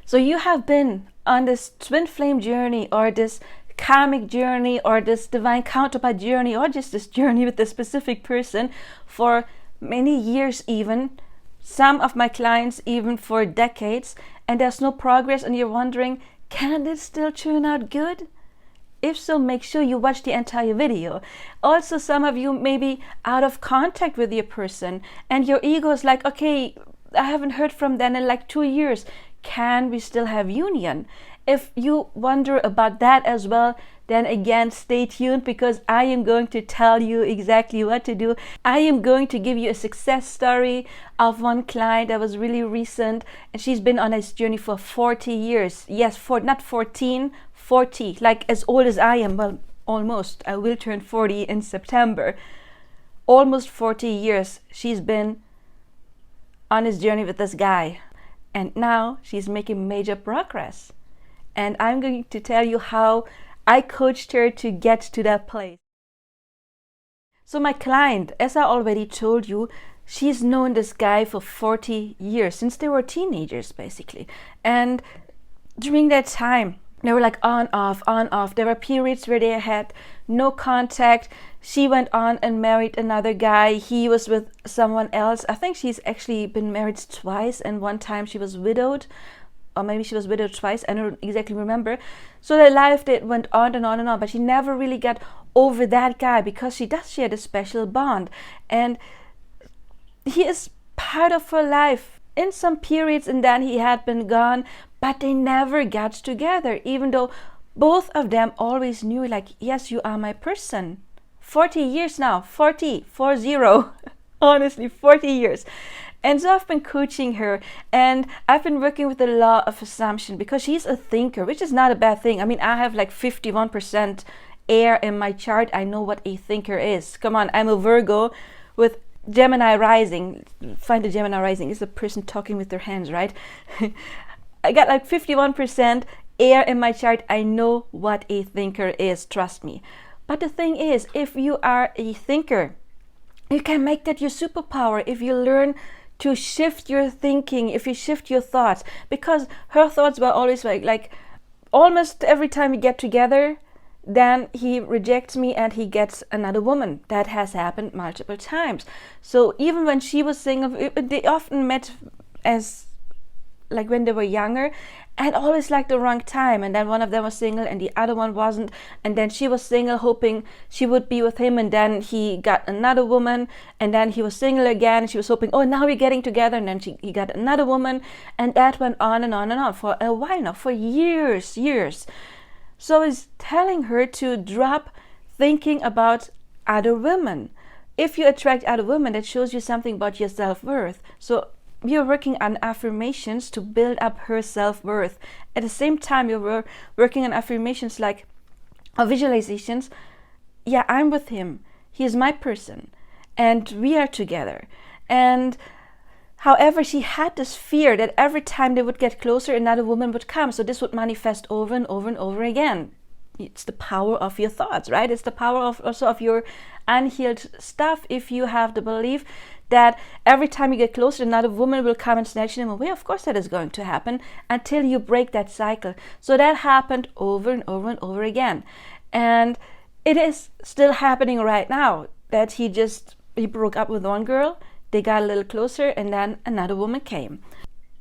So you have been on this twin flame journey, or this karmic journey, or this divine counterpart journey, or just this journey with this specific person for many years, even some of my clients even for decades, and there's no progress, and you're wondering, can this still turn out good? If so, make sure you watch the entire video. Also, some of you may be out of contact with your person, and your ego is like, okay, I haven't heard from them in like 2 years. Can we still have union? If you wonder about that as well, then again, stay tuned, because I am going to tell you exactly what to do. I am going to give you a success story of one client that was really recent, and she's been on this journey for 40 years. Yes, not 14, 40, like as old as I am. Well, almost. I will turn 40 in September. Almost 40 years she's been on this journey with this guy, and now she's making major progress. And I'm going to tell you how I coached her to get to that place. So my client, as I already told you, she's known this guy for 40 years, since they were teenagers basically. And during that time, they were like on, off, on, off. There were periods where they had no contact. She went on and married another guy. He was with someone else. I think she's actually been married twice, and one time she was widowed, or maybe she was widowed twice. I don't exactly remember. So their life, they went on and on and on, but she never really got over that guy, because she does share a special bond, and he is part of her life in some periods, and then he had been gone, but they never got together, even though both of them always knew, like, yes, you are my person. 40 years now, 40, honestly, 40 years. And so I've been coaching her, and I've been working with the law of assumption, because she's a thinker, which is not a bad thing. I mean, I have like 51% air in my chart. I know what a thinker is. Come on, I'm a Virgo with Gemini rising. Find the Gemini rising is the person talking with their hands, right? I got like 51% air in my chart. I know what a thinker is, trust me. But the thing is, if you are a thinker, you can make that your superpower if you learn to shift your thinking, if you shift your thoughts. Because her thoughts were always like almost every time we get together, then he rejects me and he gets another woman. That has happened multiple times. So even when she was single, they often met as like when they were younger, and always like the wrong time. And then one of them was single and the other one wasn't, and then she was single hoping she would be with him, and then he got another woman, and then he was single again and she was hoping, oh, now we're getting together, and then he got another woman, and that went on and on and on for a while now, for years. So it's telling her to drop thinking about other women. If you attract other women, that shows you something about your self-worth. So you're working on affirmations to build up her self-worth. At the same time, you're working on affirmations like, or visualizations. Yeah, I'm with him. He is my person. And we are together. And however, she had this fear that every time they would get closer, another woman would come. So this would manifest over and over and over again. It's the power of your thoughts, right? It's the power of also of your unhealed stuff. If you have the belief that every time you get closer, another woman will come and snatch him away, of course that is going to happen until you break that cycle. So that happened over and over and over again. And it is still happening right now, that he broke up with one girl, they got a little closer, and then another woman came.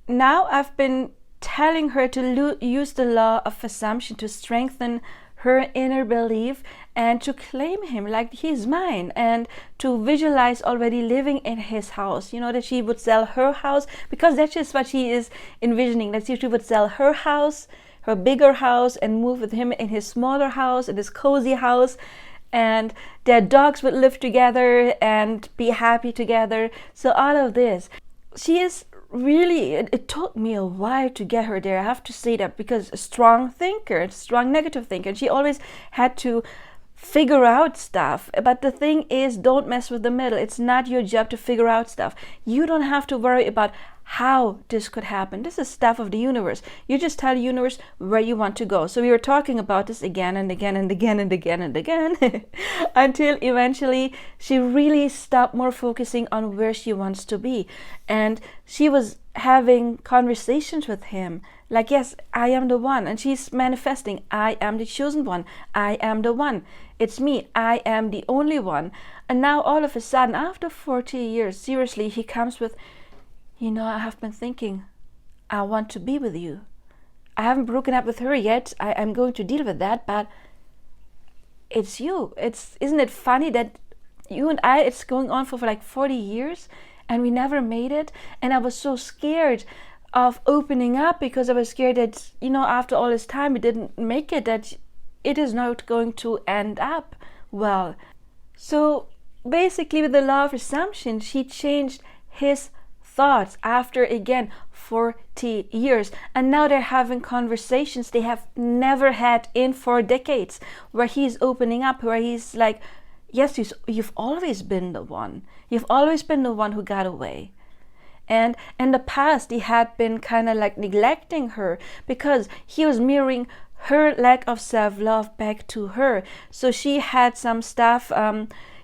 Now I've been telling her to use the law of assumption to strengthen her inner belief and to claim him like he's mine, and to visualize already living in his house. You know, that she would sell her house, because that's just what she is envisioning, that she would sell her house, her bigger house, and move with him in his smaller house, in his cozy house, and their dogs would live together and be happy together. So all of this, she is really, it took me a while to get her there, I have to say that, because a strong thinker, strong negative thinker, and she always had to figure out stuff. But the thing is, don't mess with the middle. It's not your job to figure out stuff. You don't have to worry about how this could happen. This is stuff of the universe. You just tell the universe where you want to go. So we were talking about this again and again and again and again and again until eventually she really stopped more focusing on where she wants to be. And she was having conversations with him like, yes, I am the one. And she's manifesting, I am the chosen one. I am the one. It's me. I am the only one. And now all of a sudden, after 40 years, seriously, he comes with, I have been thinking, I want to be with you. I haven't broken up with her yet. I'm going to deal with that, but it's you. Isn't it funny that you and I, it's going on for like 40 years and we never made it? And I was so scared of opening up because I was scared that, after all this time we didn't make it, that it is not going to end up well. So basically with the law of assumption, she changed his thoughts after, again, 40 years. And now they're having conversations they have never had in 4 decades, where he's opening up, where he's like, yes, you've always been the one. You've always been the one who got away. And in the past, he had been kind of like neglecting her because he was mirroring her lack of self-love back to her. So she had some stuff,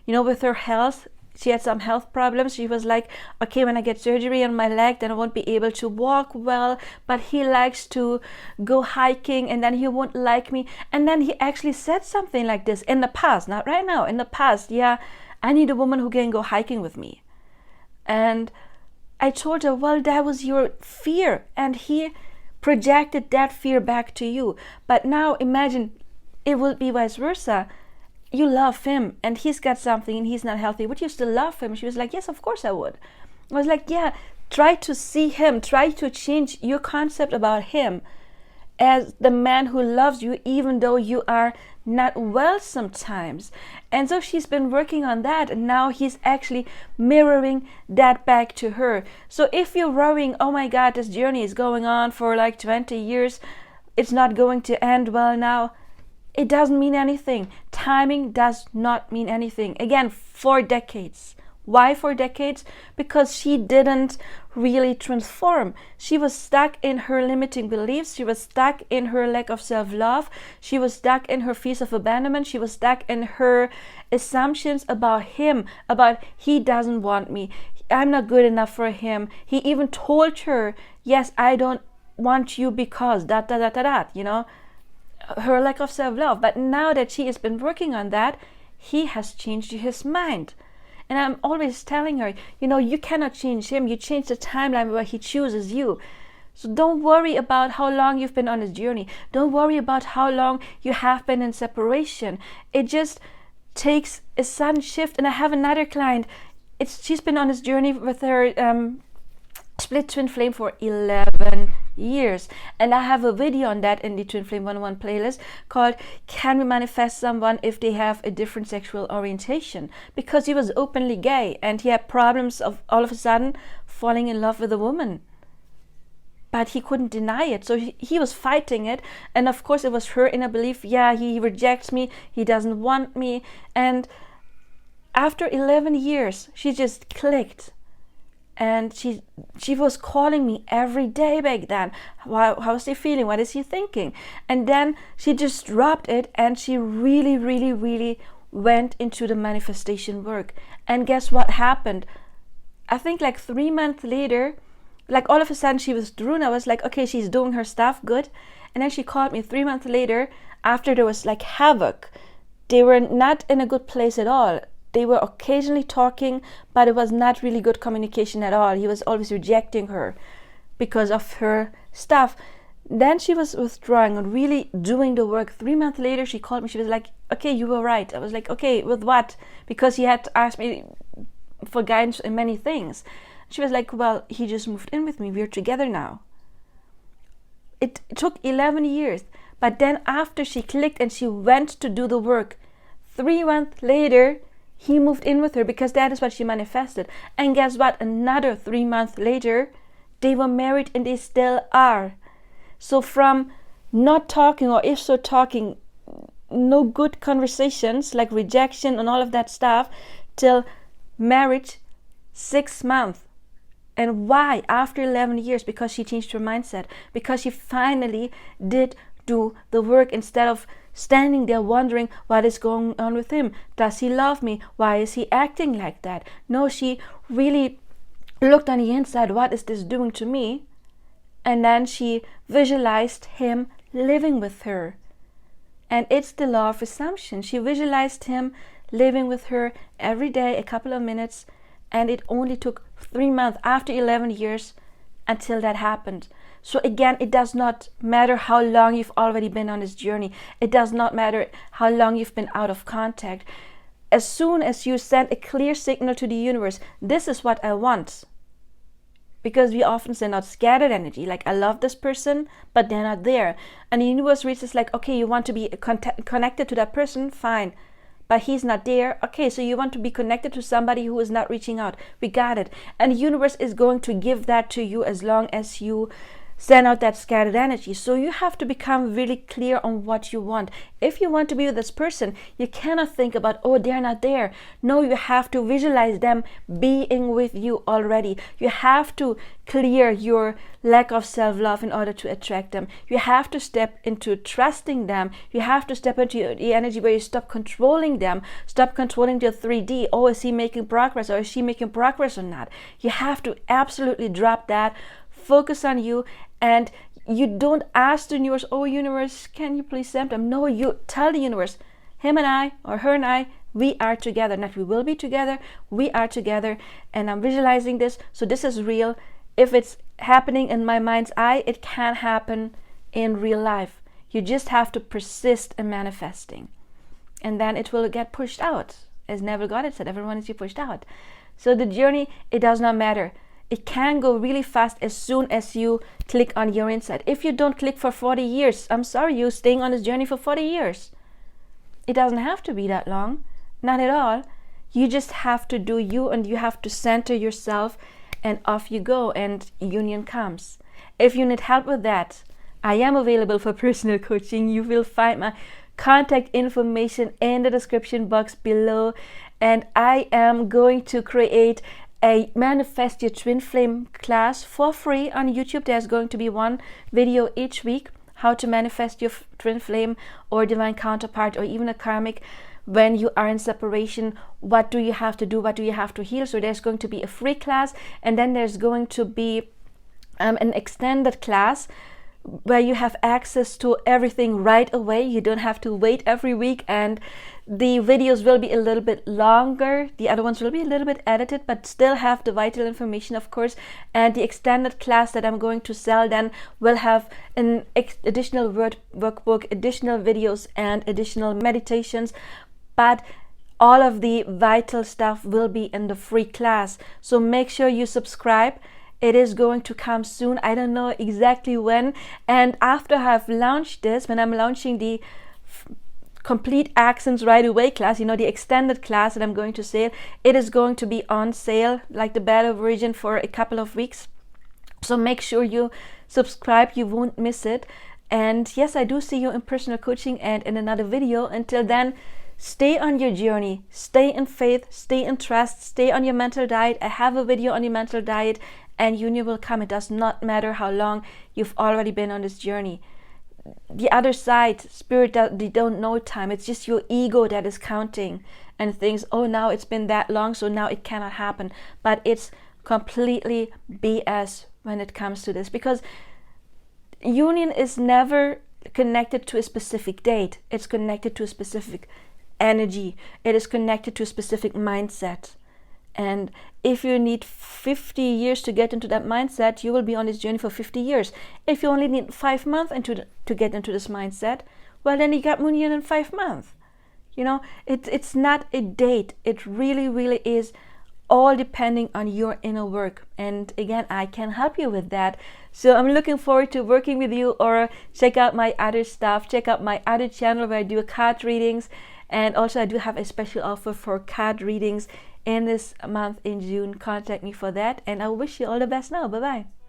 with her health. She had some health problems. She was like, okay, when I get surgery on my leg, then I won't be able to walk well, but he likes to go hiking and then he won't like me. And then he actually said something like this in the past, not right now, in the past. Yeah, I need a woman who can go hiking with me. And I told her, well, that was your fear. And he projected that fear back to you. But now imagine it would be vice versa. You love him and he's got something and he's not healthy. Would you still love him? She was like, yes, of course I would. I was like, yeah, try to see him. Try to change your concept about him as the man who loves you, even though you are not well sometimes. And so she's been working on that, and now he's actually mirroring that back to her. So if you're worrying, oh my God, this journey is going on for like 20 years, it's not going to end well now, it doesn't mean anything. Timing does not mean anything. Again, 4 decades. Why 4 decades? Because she didn't really transform. She was stuck in her limiting beliefs. She was stuck in her lack of self-love. She was stuck in her fears of abandonment. She was stuck in her assumptions about him, about he doesn't want me. I'm not good enough for him. He even told her, yes, I don't want you because her lack of self-love. But now that she has been working on that, he has changed his mind. And I'm always telling her, you cannot change him. You change the timeline where he chooses you. So don't worry about how long you've been on this journey. Don't worry about how long you have been in separation. It just takes a sudden shift. And I have another client. She's been on this journey with her split twin flame for 11 years. And I have a video on that in the Twin Flame 101 playlist called Can We Manifest Someone If They Have a Different Sexual Orientation? Because he was openly gay and he had problems of all of a sudden falling in love with a woman. But he couldn't deny it. So he was fighting it. And of course it was her inner belief, yeah, he rejects me, he doesn't want me. And after 11 years, she just clicked. And she was calling me every day back then. How's he feeling? What is he thinking? And then she just dropped it and she really, really, really went into the manifestation work. And guess what happened? I think like 3 months later, like all of a sudden she withdrew and I was like, okay, she's doing her stuff, good. And then she called me 3 months later after there was like havoc. They were not in a good place at all. They were occasionally talking, but it was not really good communication at all. He was always rejecting her because of her stuff. Then she was withdrawing and really doing the work. 3 months later, she called me. She was like, okay, you were right. I was like, okay, with what? Because he had asked me for guidance in many things. She was like, well, he just moved in with me. We're together now. It took 11 years. But then after she clicked and she went to do the work, 3 months later, he moved in with her because that is what she manifested. And guess what? Another 3 months later, they were married and they still are. So from not talking, or if so talking, no good conversations like rejection and all of that stuff, till marriage, 6 months. And why? After 11 years, because she changed her mindset, because she finally did do the work instead of standing there wondering what is going on with him. Does he love me? Why is he acting like that? No, she really looked on the inside, what is this doing to me? And then she visualized him living with her. And it's the law of assumption. She visualized him living with her every day, a couple of minutes, and it only took 3 months after 11 years until that happened. So again, it does not matter how long you've already been on this journey. It does not matter how long you've been out of contact. As soon as you send a clear signal to the universe, this is what I want. Because we often send out scattered energy, like I love this person, but they're not there. And the universe reaches like, okay, you want to be connected to that person, fine. But he's not there. Okay, so you want to be connected to somebody who is not reaching out. We got it. And the universe is going to give that to you as long as you send out that scattered energy. So you have to become really clear on what you want. If you want to be with this person, you cannot think about, oh, they're not there. No, you have to visualize them being with you already. You have to clear your lack of self-love in order to attract them. You have to step into trusting them. You have to step into the energy where you stop controlling them, stop controlling your 3D. Oh, is he making progress or is she making progress or not? You have to absolutely drop that. Focus on you, and you don't ask the universe, oh universe, can you please send them? No, you tell the universe, him and I, or her and I, we are together. Not we will be together, we are together, and I'm visualizing this, so this is real. If it's happening in my mind's eye, it can happen in real life. You just have to persist in manifesting, and then it will get pushed out. As Neville Goddard said, everyone is pushed out. So the journey, it does not matter. It can go really fast as soon as you click on your inside. If you don't click for 40 years, I'm sorry, you're staying on this journey for 40 years. It doesn't have to be that long, not at all. You just have to do you, and you have to center yourself, and off you go, and union comes. If you need help with that, I am available for personal coaching. You will find my contact information in the description box below, and I am going to create a Manifest Your Twin Flame class for free on YouTube. There's going to be one video each week, how to manifest your twin flame or divine counterpart or even a karmic when you are in separation. What do you have to do? What do you have to heal? So there's going to be a free class, and then there's going to be an extended class where you have access to everything right away. You don't have to wait every week, and the videos will be a little bit longer. The other ones will be a little bit edited, but still have the vital information, of course. And the extended class that I'm going to sell then will have an additional workbook, additional videos, and additional meditations. But all of the vital stuff will be in the free class. So make sure you subscribe. It is going to come soon. I don't know exactly when. And after I've launched this, when I'm launching the Complete Accents Right Away class, you know, the extended class that I'm going to sell, it is going to be on sale, like the beta version, for a couple of weeks. So make sure you subscribe, you won't miss it. And yes, I do see you in personal coaching and in another video. Until then, stay on your journey, stay in faith, stay in trust, stay on your mental diet. I have a video on your mental diet, and union will come. It does not matter how long you've already been on this journey. The other side, spirit, they don't know time. It's just your ego that is counting and thinks, oh, now it's been that long, so now it cannot happen. But it's completely BS when it comes to this, because union is never connected to a specific date. It's connected to a specific energy. It is connected to a specific mindset. And if you need 50 years to get into that mindset, you will be on this journey for 50 years. If you only need 5 months to get into this mindset, well, then you got union in 5 months. You know, it's not a date. It really, really is all depending on your inner work. And again, I can help you with that. So I'm looking forward to working with you, or check out my other stuff. Check out my other channel where I do card readings. And also I do have a special offer for card readings in this month in June. Contact me for that, and I wish you all the best now. Bye bye.